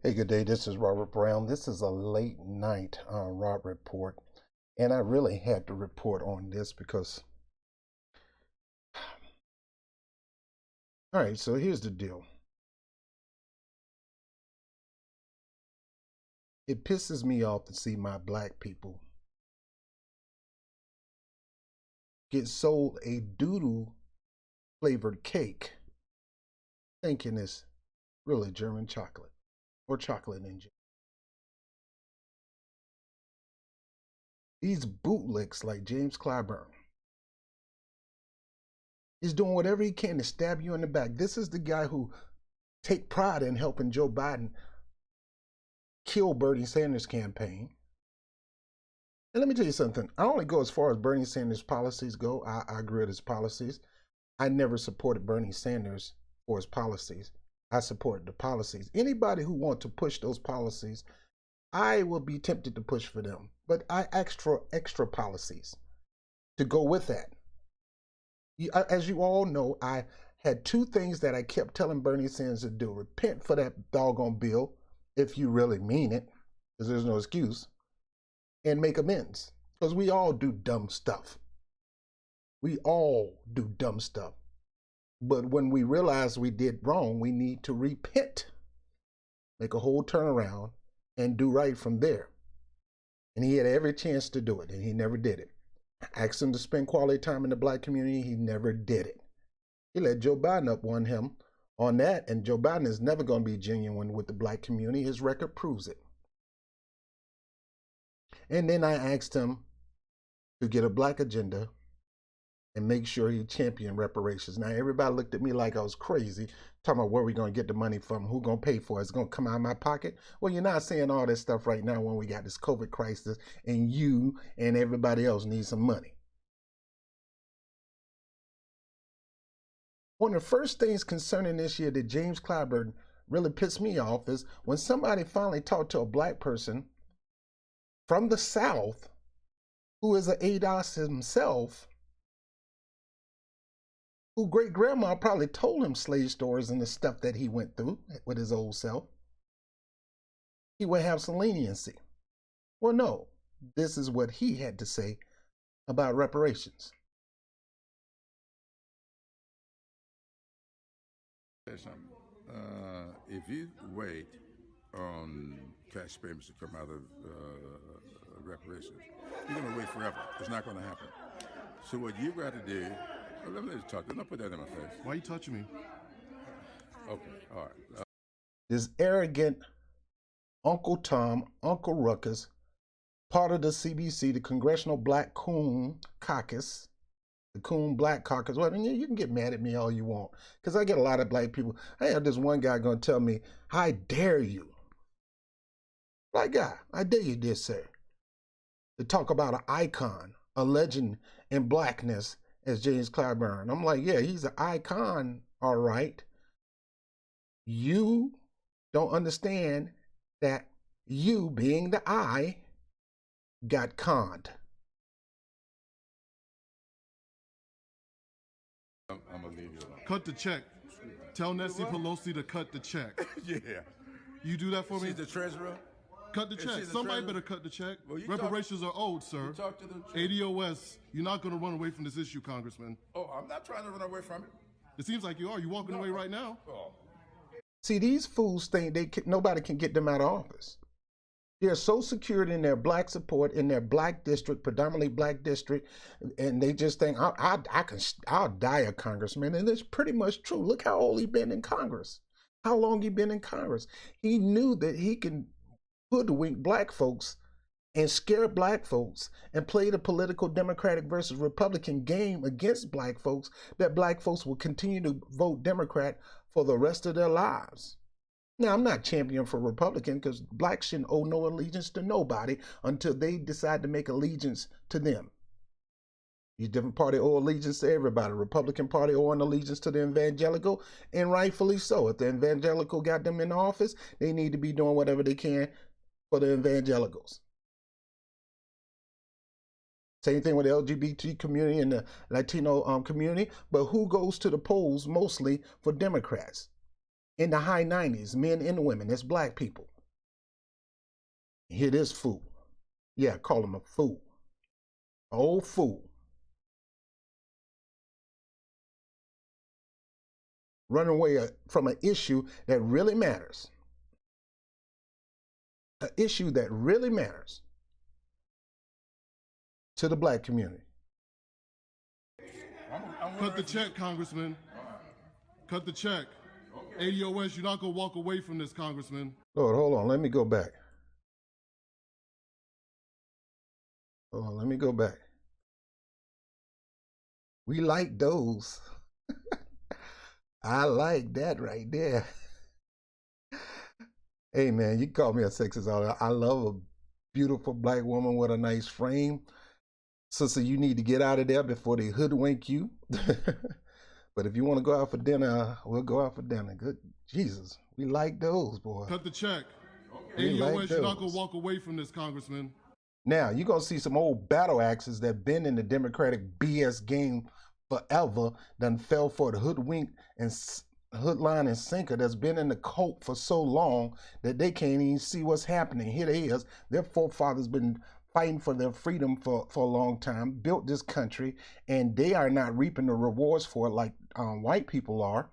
Hey, good day. This is Robert Brown. This is a late night Rob report. And I really had to report on this because, all right, so here's the deal. It pisses me off to see my black people get sold a doodle flavored cake thinking it's really German chocolate or chocolate in general. These bootlicks like James Clyburn is doing whatever he can to stab you in the back. This is the guy who take pride in helping Joe Biden kill Bernie Sanders' campaign. And let me tell you something. I only go as far as Bernie Sanders' policies go. I agree with his policies. I never supported Bernie Sanders for his policies. I support the policies. Anybody who wants to push those policies, I will be tempted to push for them. But I extra policies to go with that. As you all know, I had two things that I kept telling Bernie Sanders to do. Repent for that doggone bill, if you really mean it, because there's no excuse, and make amends. Because we all do dumb stuff. We all do dumb stuff. But when we realize we did wrong, we need to repent, make a whole turnaround, and do right from there. And he had every chance to do it, and he never did it. I asked him to spend quality time in the black community. He never did it. He let Joe Biden up on him on that, and Joe Biden is never going to be genuine with the black community. His record proves it. And then I asked him to get a black agenda and make sure he championed reparations. Now, everybody looked at me like I was crazy, talking about where we going to get the money from, who going to pay for it. It's going to come out of my pocket. Well, you're not saying all this stuff right now when we got this COVID crisis and you and everybody else need some money. One of the first things concerning this year that James Clyburn really pissed me off is when somebody finally talked to a black person from the South who is an ADOS himself, who great-grandma probably told him slave stories and the stuff that he went through with his old self, he would have some leniency. Well, no, this is what he had to say about reparations. If you wait on cash payments to come out of reparations, you're going to wait forever. It's not going to happen. So what you've got to do, let me just talk. Don't put that in my face. Why are you touching me? Okay, all right. This arrogant Uncle Tom, Uncle Ruckus, part of the CBC, the Congressional Black Coon Caucus, the Coon Black Caucus. Well, you can get mad at me all you want, because I get a lot of black people. I have this one guy going to tell me, "How dare you?" Black guy, I dare you, dear sir, to talk about an icon, a legend in blackness as James Clyburn. I'm like, yeah, he's an icon, all right. You don't understand that you, being the I, got conned. I'm going to leave you alone. Cut the check. Tell Nancy Pelosi to cut the check. Yeah. You do that for me? She's the treasurer. Cut the check. Somebody better cut the check. Well, reparations are owed, sir. Talk to the ADOS. You're not going to run away from this issue, Congressman. Oh, I'm not trying to run away from it. It seems like you are. You're walking away right now. Oh. See, these fools think nobody can get them out of office. They're so secured in their black support, in their black district, predominantly black district, and they just think, I'll die a congressman. And it's pretty much true. Look how old he's been in Congress. How long he been in Congress. He knew that he can hoodwink black folks and scare black folks and play the political Democratic versus Republican game against black folks, that black folks will continue to vote Democrat for the rest of their lives. Now, I'm not champion for Republican, because blacks shouldn't owe no allegiance to nobody until they decide to make allegiance to them. These different party owe allegiance to everybody. Republican Party owe an allegiance to the evangelical, and rightfully so. If the evangelical got them in office, they need to be doing whatever they can for the evangelicals. Same thing with the LGBT community and the Latino community. But who goes to the polls mostly for Democrats? In the high 90s, men and women, that's black people. Hear this fool. Yeah, call him a fool. Old fool. Running away from an issue that really matters. An issue that really matters to the black community. Cut the check, Congressman. Cut the check. ADOS, you're not going to walk away from this, Congressman. Lord, hold on. Let me go back. Hold on. Let me go back. We like those. I like that right there. Hey, man, you call me a sexist all I love a beautiful black woman with a nice frame. Sister, you need to get out of there before they hoodwink you. But if you want to go out for dinner, we'll go out for dinner. Good Jesus. We like those, boy. Cut the check. We ADOS, like you're not going those. to walk away from this, Congressman. Now, you're going to see some old battle axes that been in the Democratic BS game forever, done fell for the hoodwink and hood line and sinker that's been in the cult for so long that they can't even see what's happening. Here they is. Their forefathers been fighting for their freedom for a long time, built this country, and they are not reaping the rewards for it like white people are.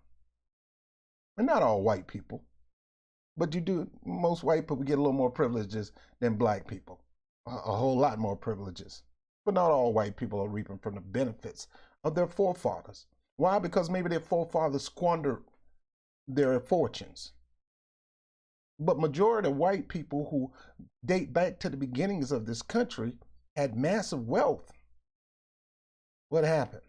And not all white people, but you do. Most white people get a little more privileges than black people. A whole lot more privileges. But not all white people are reaping from the benefits of their forefathers. Why? Because maybe their forefathers squandered their fortunes. But majority of white people who date back to the beginnings of this country had massive wealth. What happened?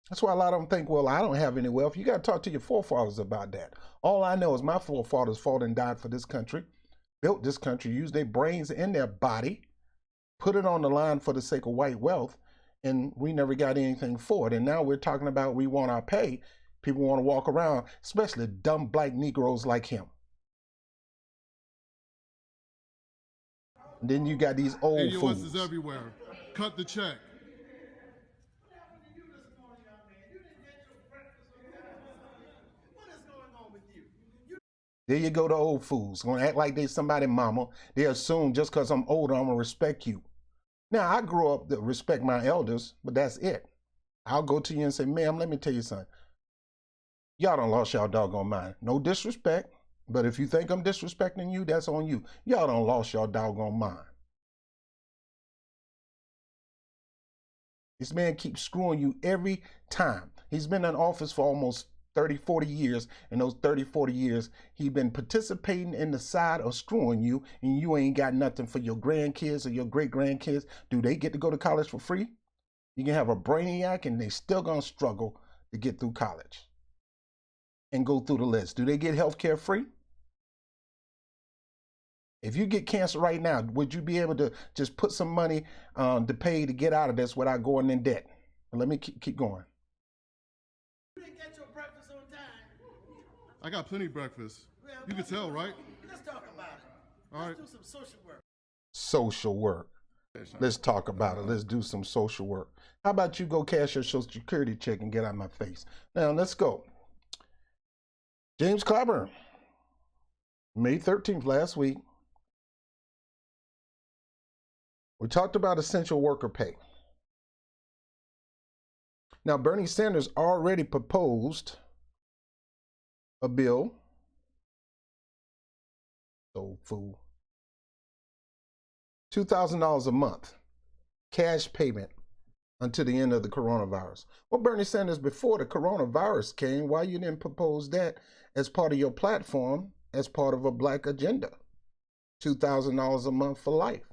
That's why a lot of them think, well, I don't have any wealth. You got to talk to your forefathers about that. All I know is my forefathers fought and died for this country, built this country, used their brains and their body, put it on the line for the sake of white wealth, and we never got anything for it. And now we're talking about we want our pay. People want to walk around, especially dumb black Negroes like him. And then you got these old ADOS fools. is everywhere. Cut the check. There you go, the old fools. Gonna act like they somebody mama. They assume just because I'm older, I'm gonna respect you. Now, I grew up to respect my elders, but that's it. I'll go to you and say, ma'am, let me tell you something. Y'all done lost y'all doggone mind. No disrespect, but if you think I'm disrespecting you, that's on you. Y'all done lost y'all doggone mind. This man keeps screwing you every time. He's been in office for almost 30, 40 years. In those 30, 40 years, he's been participating in the side of screwing you, and you ain't got nothing for your grandkids or your great-grandkids. Do they get to go to college for free? You can have a brainiac, and they still gonna struggle to get through college and go through the list. Do they get health care free? If you get cancer right now, would you be able to just put some money to pay to get out of this without going in debt? Let me keep going. You didn't get your breakfast on time. I got plenty of breakfast. You can tell, right? Let's talk about it. All right. Let's do some social work. Social work. Let's talk about it. Let's do some social work. How about you go cash your Social Security check and get out of my face? Now, let's go. James Clyburn, May 13th last week, we talked about essential worker pay. Now, Bernie Sanders already proposed a bill. So, fool. $2,000 a month, cash payment until the end of the coronavirus. Well, Bernie Sanders, before the coronavirus came, why you didn't propose that as part of your platform, as part of a black agenda? $2,000 a month for life,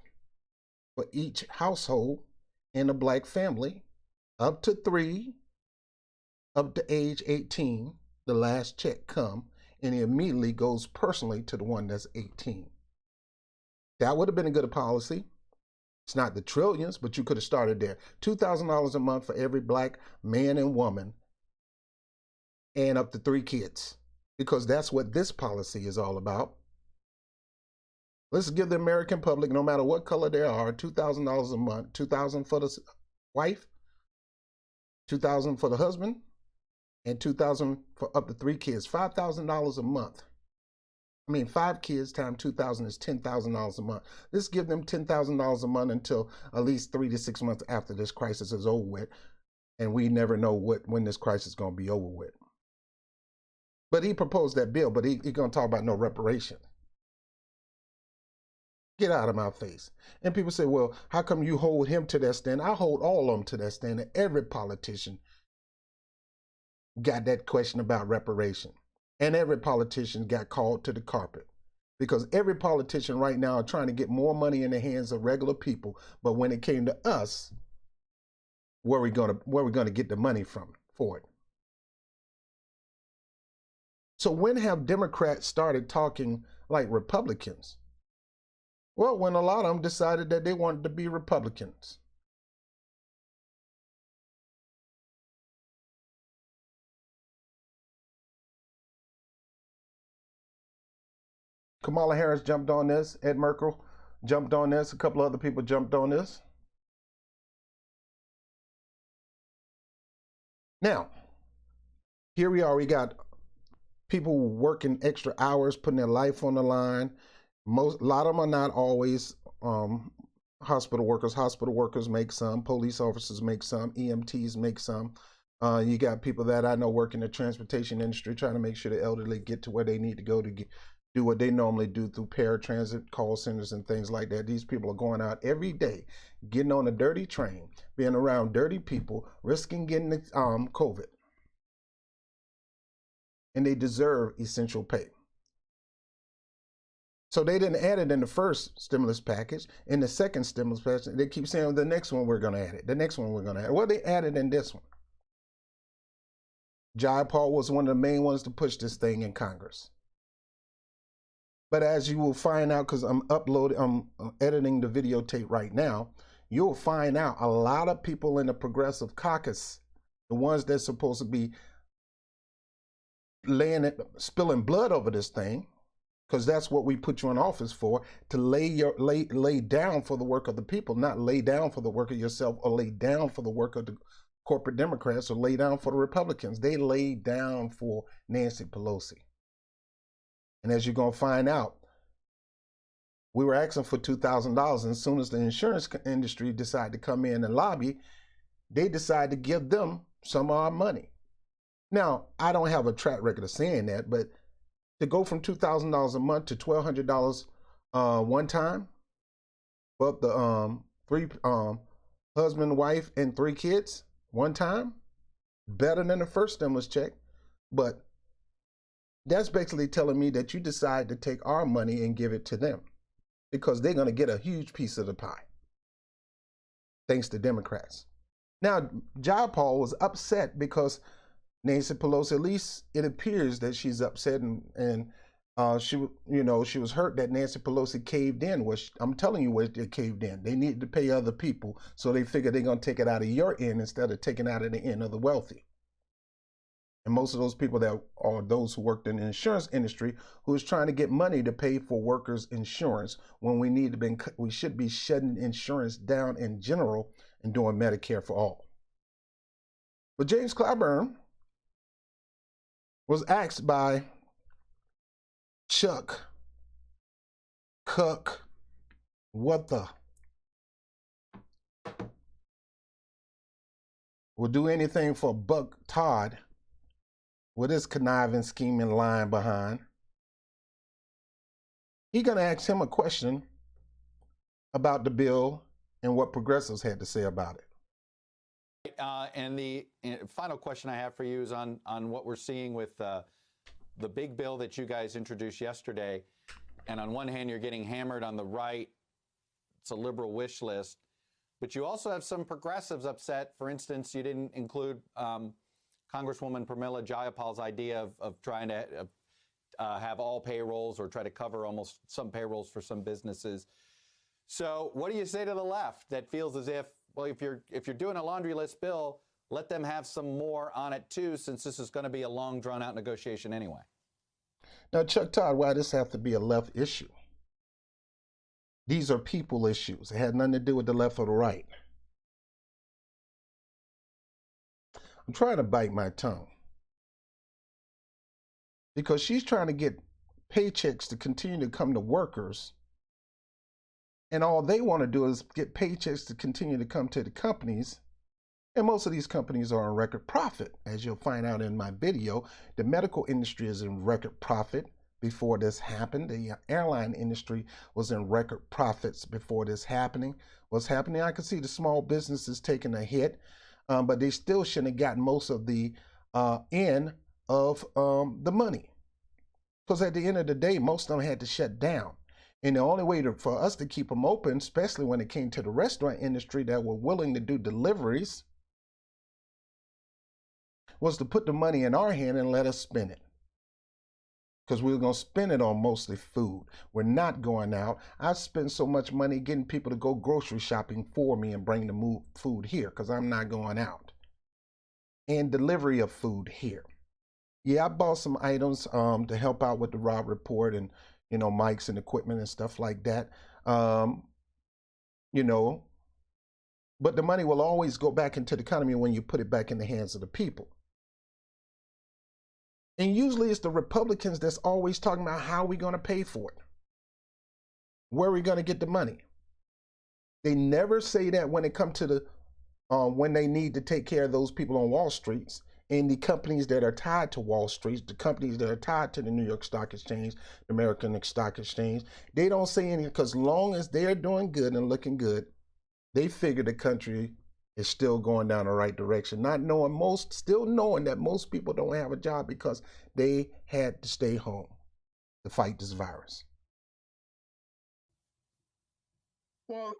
for each household in a black family, up to 3, up to age 18, the last check come, and it immediately goes personally to the one that's 18. That would have been a good policy. It's not the trillions, but you could have started there. $2,000 a month for every black man and woman, and up to 3 kids, because that's what this policy is all about. Let's give the American public, no matter what color they are, $2,000 a month, $2,000 for the wife, $2,000 for the husband, and $2,000 for up to 3 kids, $5,000 a month. I mean, 5 kids times 2,000 is $10,000 a month. This give them $10,000 a month until at least 3 to 6 months after this crisis is over with, and we never know when this crisis is going to be over with. But he proposed that bill, but he going to talk about no reparation. Get out of my face. And people say, well, how come you hold him to that stand? I hold all of them to that stand. And every politician got that question about reparation. And every politician got called to the carpet. Because every politician right now are trying to get more money in the hands of regular people. But when it came to us, where we gonna get the money from for it? So when have Democrats started talking like Republicans? Well, when a lot of them decided that they wanted to be Republicans. Kamala Harris jumped on this. Ed Merkel jumped on this. A couple other people jumped on this. Now, here we are. We got people working extra hours, putting their life on the line. A lot of them are not always hospital workers. Hospital workers make some. Police officers make some. EMTs make some. You got people that I know work in the transportation industry trying to make sure the elderly get to where they need to go to do what they normally do through paratransit call centers and things like that. These people are going out every day, getting on a dirty train, being around dirty people, risking getting COVID. And they deserve essential pay. So they didn't add it in the first stimulus package. In the second stimulus package, they keep saying the next one we're going to add it. The next one we're going to add it. Well, they added in this one. Jayapal was one of the main ones to push this thing in Congress. But as you will find out, because I'm editing the videotape right now, you'll find out a lot of people in the Progressive Caucus, the ones that's supposed to be spilling blood over this thing, because that's what we put you in office for, to lay down for the work of the people, not lay down for the work of yourself or lay down for the work of the corporate Democrats or lay down for the Republicans. They laid down for Nancy Pelosi. And as you're going to find out, we were asking for $2,000, and as soon as the insurance industry decided to come in and lobby, they decided to give them some of our money. Now, I don't have a track record of saying that, but to go from $2,000 a month to $1,200 one time, but the three husband, wife, and 3 kids one time, better than the first stimulus check. But that's basically telling me that you decide to take our money and give it to them, because they're going to get a huge piece of the pie, thanks to Democrats. Now, Jayapal was upset because Nancy Pelosi, at least it appears that she's upset, and she was hurt that Nancy Pelosi caved in. Which I'm telling you, where they caved in. They needed to pay other people, so they figured they're going to take it out of your end instead of taking it out of the end of the wealthy. And most of those people that are those who worked in the insurance industry, who is trying to get money to pay for workers' insurance, when we should be shutting insurance down in general and doing Medicare for all. But James Clyburn was asked by Chuck Cook, what the? Will do anything for Buck Todd with his conniving, scheming, lying behind. He's going to ask him a question about the bill and what progressives had to say about it. And the final question I have for you is on what we're seeing with the big bill that you guys introduced yesterday. And on one hand, you're getting hammered on the right. It's a liberal wish list. But you also have some progressives upset. For instance, you didn't include Congresswoman Pramila Jayapal's idea of trying to have all payrolls, or try to cover almost some payrolls for some businesses. So what do you say to the left that feels as if, well, if you're doing a laundry list bill, let them have some more on it too, since this is going to be a long, drawn-out negotiation anyway? Now, Chuck Todd, why does this have to be a left issue? These are people issues. It had nothing to do with the left or the right. I'm trying to bite my tongue, because she's trying to get paychecks to continue to come to workers, and all they want to do is get paychecks to continue to come to the companies. And most of these companies are in record profit. As you'll find out in my video, the medical industry is in record profit before this happened. The airline industry was in record profits before this happening. What's happening? I can see the small businesses taking a hit, but they still shouldn't have gotten most of the end of the money. Because at the end of the day, most of them had to shut down. And the only way for us to keep them open, especially when it came to the restaurant industry that were willing to do deliveries, was to put the money in our hand and let us spend it. Because we were going to spend it on mostly food. We're not going out. I've spent so much money getting people to go grocery shopping for me and bring the food here because I'm not going out. And delivery of food here. Yeah, I bought some items to help out with the Rob Report and, you know, mics and equipment and stuff like that. You know, but the money will always go back into the economy when you put it back in the hands of the people. And usually it's the Republicans that's always talking about how we're going to pay for it. Where are we going to get the money? They never say that when it comes to the, when they need to take care of those people on Wall Street and the companies that are tied to Wall Street, the companies that are tied to the New York Stock Exchange, the American Stock Exchange. They don't say anything because long as they're doing good and looking good, they figure the country is still going down the right direction, not knowing still knowing that most people don't have a job because they had to stay home to fight this virus. Well,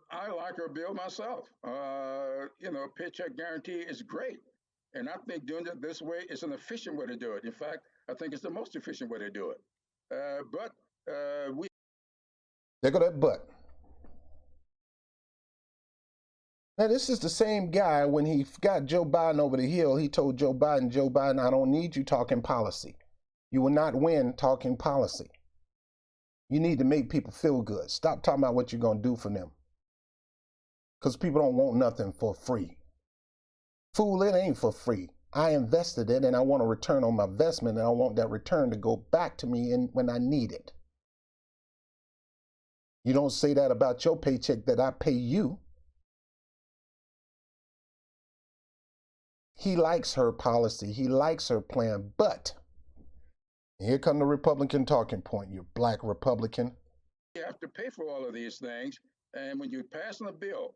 I like our bill myself. You know, paycheck guarantee is great. And I think doing it this way is an efficient way to do it. In fact, I think it's the most efficient way to do it. But There go that but. Now, this is the same guy when he got Joe Biden over the hill. He told Joe Biden, I don't need you talking policy. You will not win talking policy. You need to make people feel good. Stop talking about what you're going to do for them. Because people don't want nothing for free. Fool, it ain't for free. I invested it and I want a return on my investment, and I want that return to go back to me when I need it. You don't say that about your paycheck that I pay you. He likes her policy. He likes her plan. But here come the Republican talking point, you black Republican. you have to pay for all of these things. And when you're passing a bill,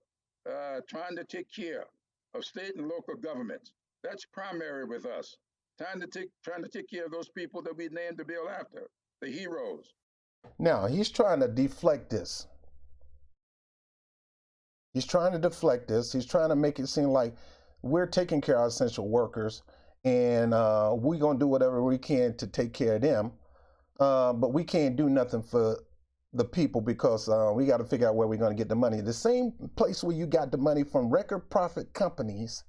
trying to take care of state and local governments, that's primary with us. Trying to take care of those people that we named the bill after, the heroes. Now, he's trying to deflect this. He's trying to deflect this. He's trying to make it seem like we're taking care of essential workers and we're going to do whatever we can to take care of them. But we can't do nothing for the people because we got to figure out where we're going to get the money. The same place where you got the money from record profit companies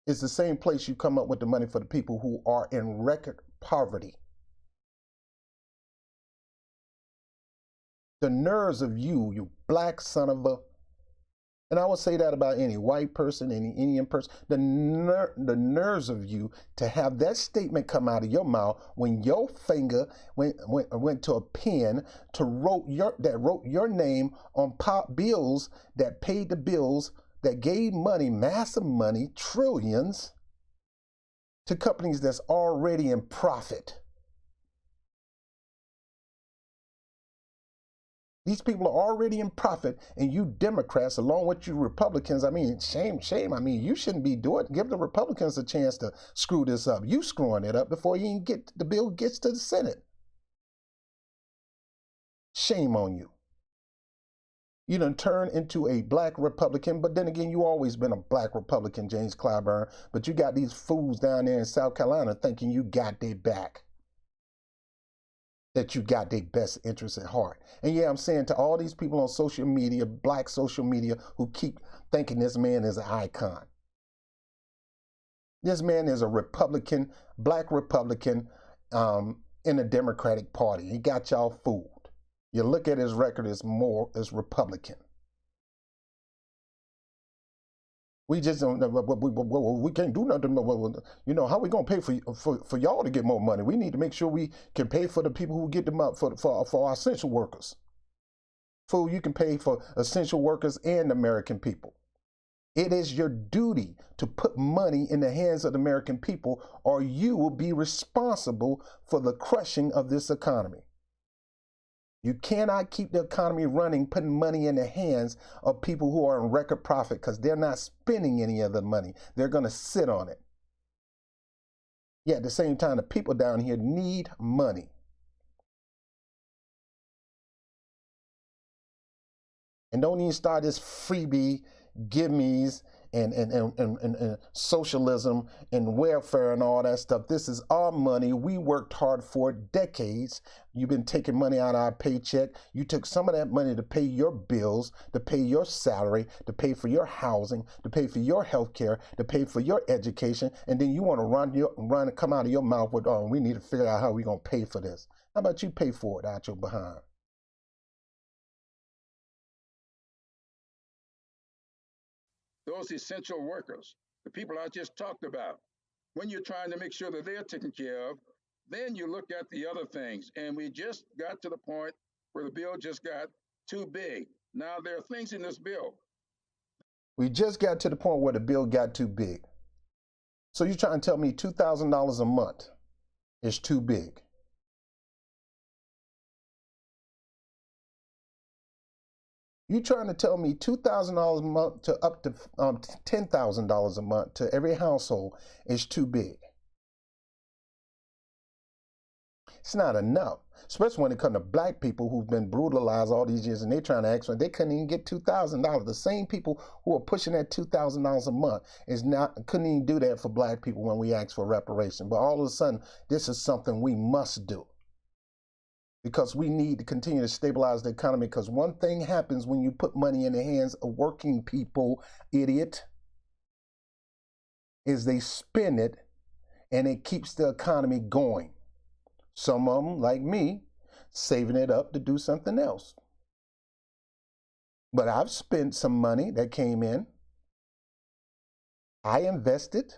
is the same place you come up with the money for the people who are in record poverty. The nerves of you black son of a... And I would say that about any white person, any Indian person. The nerves of you to have that statement come out of your mouth when your finger went to a pen to wrote your name on bills that paid the bills that gave money, massive money, trillions, to companies that's already in profit. These people are already in profit, and you Democrats, along with you Republicans, I mean, shame. I mean, you shouldn't be doing it. Give the Republicans a chance to screw this up. You screwing it up before you even the bill gets to the Senate. Shame on you. You done turn into a black Republican, but then again, you always been a black Republican, James Clyburn, but you got these fools down there in South Carolina thinking you got their back. That you got their best interests at heart. And yeah, I'm saying to all these people on social media, black social media, who keep thinking this man is an icon. This man is a Republican, black Republican in the Democratic Party. He got y'all fooled. You look at his record as Republican. We just don't. We can't do nothing. You know, how we gonna pay for y'all to get more money? We need to make sure we can pay for the people who get them up for our essential workers. Fool, you can pay for essential workers and American people. It is your duty to put money in the hands of the American people, or you will be responsible for the crushing of this economy. You cannot keep the economy running, putting money in the hands of people who are in record profit, because they're not spending any of the money. They're going to sit on it. Yet at the same time, the people down here need money. And don't even start this freebie, give me's, and socialism and welfare and all that stuff. This is our money. We worked hard for decades. You've been taking money out of our paycheck. You took some of that money to pay your bills, to pay your salary, to pay for your housing, to pay for your health care, to pay for your education, and then you want to come out of your mouth with, oh, we need to figure out how we're going to pay for this. How about you pay for it out your behind? Those essential workers, the people I just talked about, when you're trying to make sure that they're taken care of, then you look at the other things. And we just got to the point where the bill just got too big. Now, there are things in this bill. We just got to the point where the bill got too big. So you're trying to tell me $2,000 a month is too big? You trying to tell me $2,000 a month to up to $10,000 a month to every household is too big? It's not enough, especially when it comes to black people who've been brutalized all these years, and they're trying to ask for, they couldn't even get $2,000. The same people who are pushing that $2,000 a month couldn't even do that for black people when we asked for reparation. But all of a sudden, this is something we must do, because we need to continue to stabilize the economy. Because one thing happens when you put money in the hands of working people, idiot, is they spend it and it keeps the economy going. Some of them, like me, saving it up to do something else. But I've spent some money that came in. I invested.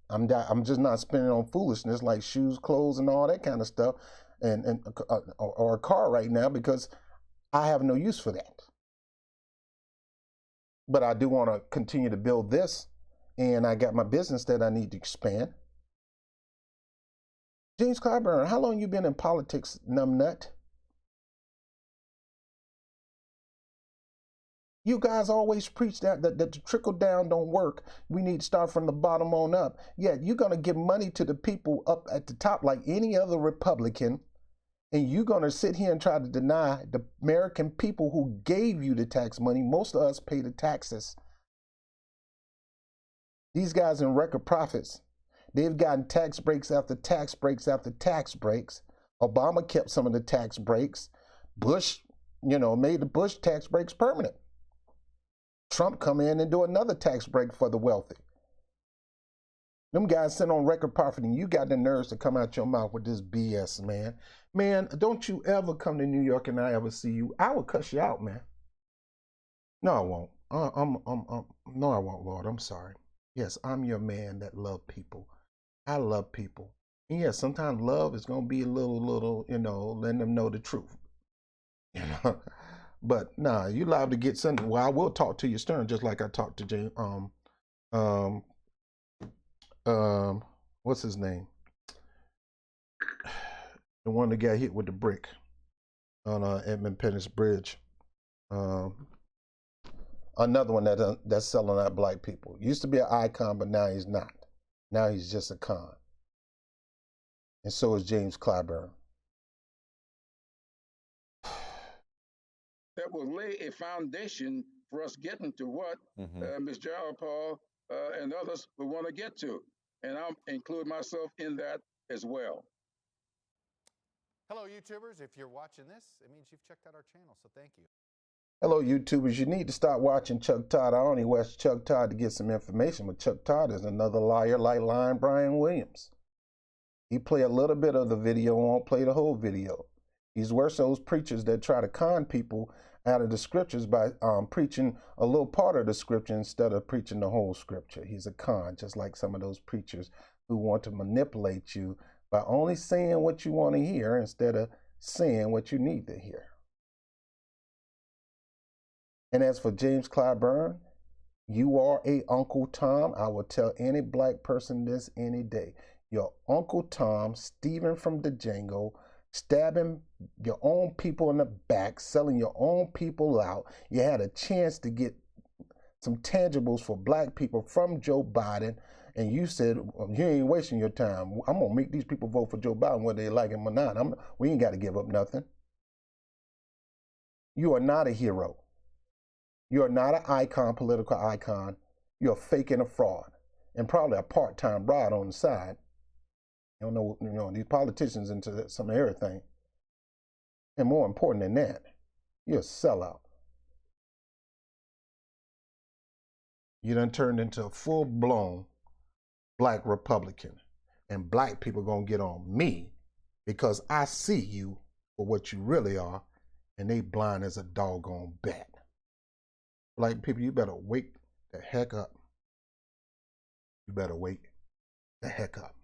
I'm just not spending on foolishness like shoes, clothes, and all that kind of stuff. Or a car right now, because I have no use for that. But I do want to continue to build this, and I got my business that I need to expand. James Clyburn, how long you been in politics, numbnut? You guys always preach that the trickle down don't work. We need to start from the bottom on up. Yet you're going to give money to the people up at the top like any other Republican, and you're going to sit here and try to deny the American people who gave you the tax money. Most of us pay the taxes. These guys in record profits, they've gotten tax breaks after tax breaks after tax breaks. Obama kept some of the tax breaks. Bush, made the Bush tax breaks permanent. Trump come in and do another tax break for the wealthy. Them guys sit on record profit, and you got the nerves to come out your mouth with this BS, man. Man, don't you ever come to New York and I ever see you. I will cuss you out, man. No, I won't. No, I won't, Lord. I'm sorry. Yes, I'm your man that love people. I love people. And yes, sometimes love is going to be a little, letting them know the truth. But nah, you liable to get something. Well, I will talk to you stern, just like I talked to James. What's his name? The one that got hit with the brick on Edmund Pettus Bridge. Another one that's selling out black people. Used to be an icon, but now he's not. Now he's just a con. And so is James Clyburn. That will lay a foundation for us getting to what Ms. Gerald Paul and others will want to get to. And I'll include myself in that as well. Hello, YouTubers. If you're watching this, it means you've checked out our channel, so thank you. Hello, YouTubers. You need to start watching Chuck Todd. I only watch Chuck Todd to get some information, but Chuck Todd is another liar like lying Brian Williams. He play a little bit of the video and won't play the whole video. He's worse those preachers that try to con people out of the scriptures by preaching a little part of the scripture instead of preaching the whole scripture. He's a con, just like some of those preachers who want to manipulate you by only saying what you want to hear instead of saying what you need to hear. And as for James Clyburn, you are a Uncle Tom. I will tell any black person this any day. Your Uncle Tom, Stephen from the Django, stabbing your own people in the back, selling your own people out. You had a chance to get some tangibles for black people from Joe Biden, and you said, well, you ain't wasting your time. I'm going to make these people vote for Joe Biden whether they like him or not. We ain't got to give up nothing. You are not a hero. You are not an icon, political icon. You're a fake and a fraud, and probably a part-time broad on the side. You don't know, these politicians into some everything. And more important than that, you're a sellout. You done turned into a full-blown black Republican. And black people gonna get on me because I see you for what you really are, and they blind as a doggone bat. Black people, you better wake the heck up. You better wake the heck up.